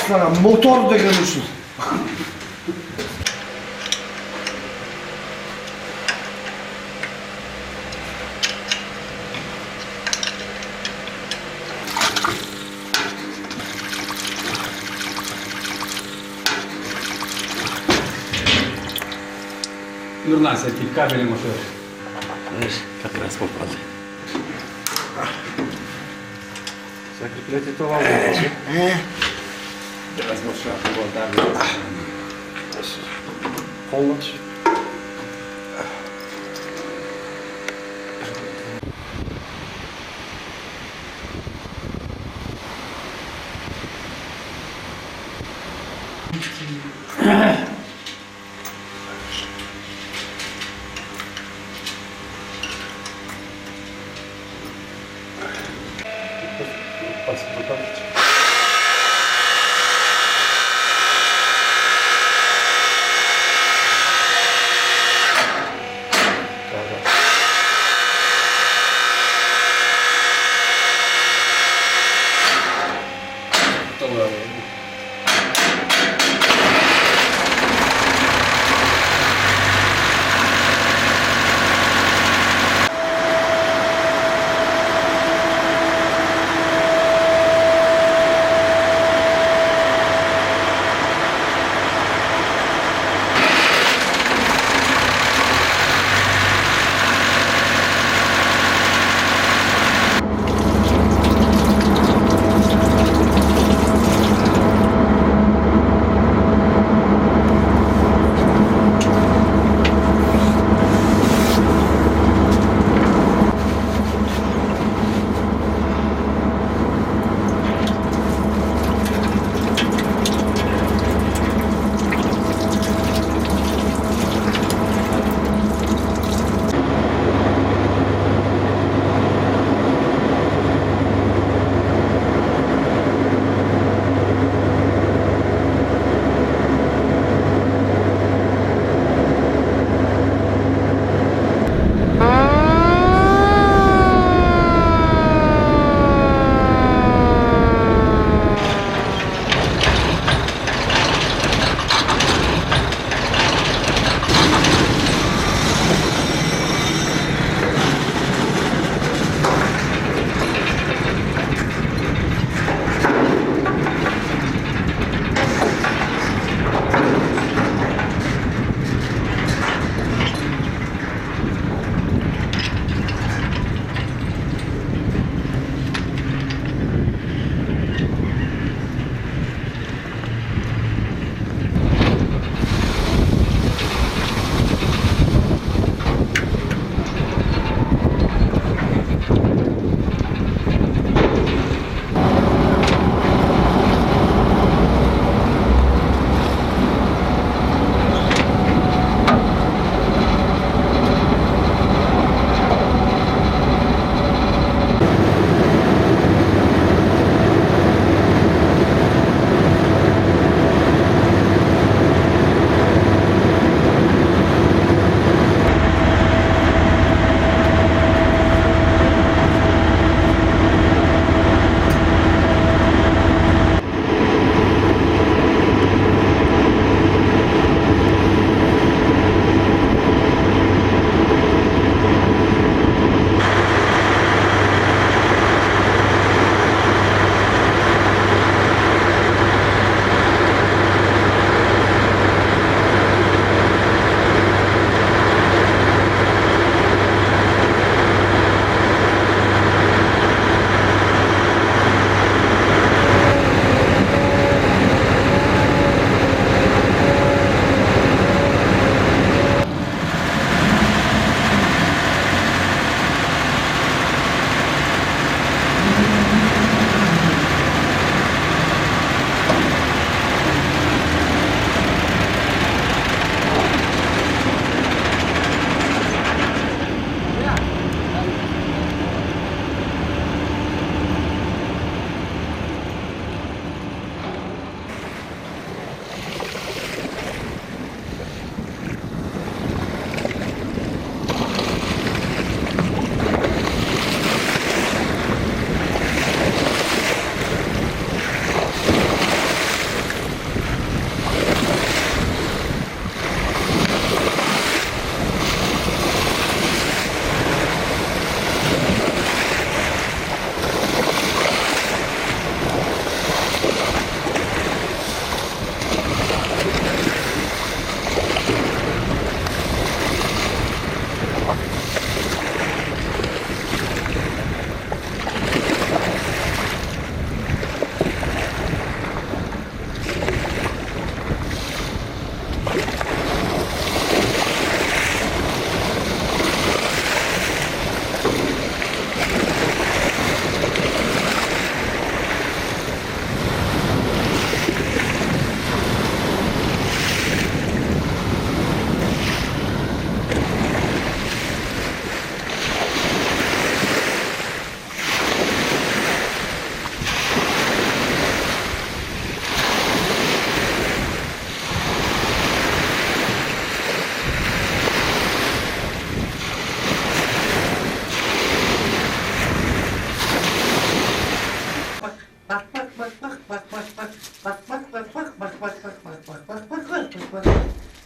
sana motor da görürsün. Dur lan sen dikkat benim motor. Teraz popadę. Zakryplecie to ważne. Teraz bo trzeba było dalej. Ponoć.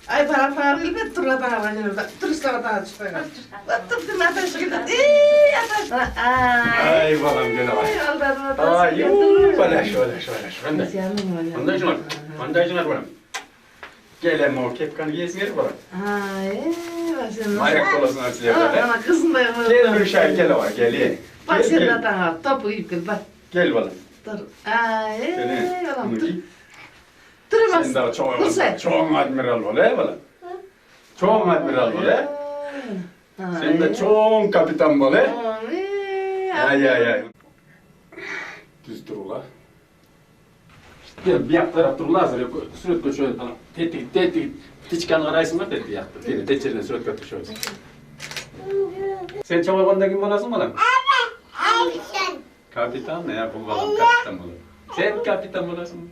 Ay para elbet dur daha var yanımda. Dur sana daha çıkıyor. Dur dur ateş gidiyor. Ateş. Ay balam gene var. Ay Allah'ım. Ay böyle şöyle. Bandajın var. Bandajın var balam. Gel ama o kepkanı giysin yeri balam. Ay başım. Ayak kolasını açılıyor böyle. Ana kızım da yapıyor. Gel bir şey gel var gel. Bak sen de daha topu yiyip gel bak. Gel balam. Dur. Ay balam dur. Sen Duramaz. daha Dur sen. çoğun admiral böyle balam. Çoğun admiral böyle. Sen de çoğun kapitan böyle. Ay. Düz dur ula. Bir yak taraf dur ula hazır. Sürekli şöyle falan. Tetik. Tiçkan araysın var dedi yaktı. Beni teçerine sürekli şöyle. Sen çamaşırda kim olasın bana? Kapitan ne ya bu balam kapitan olur. Sen kapitan olasın.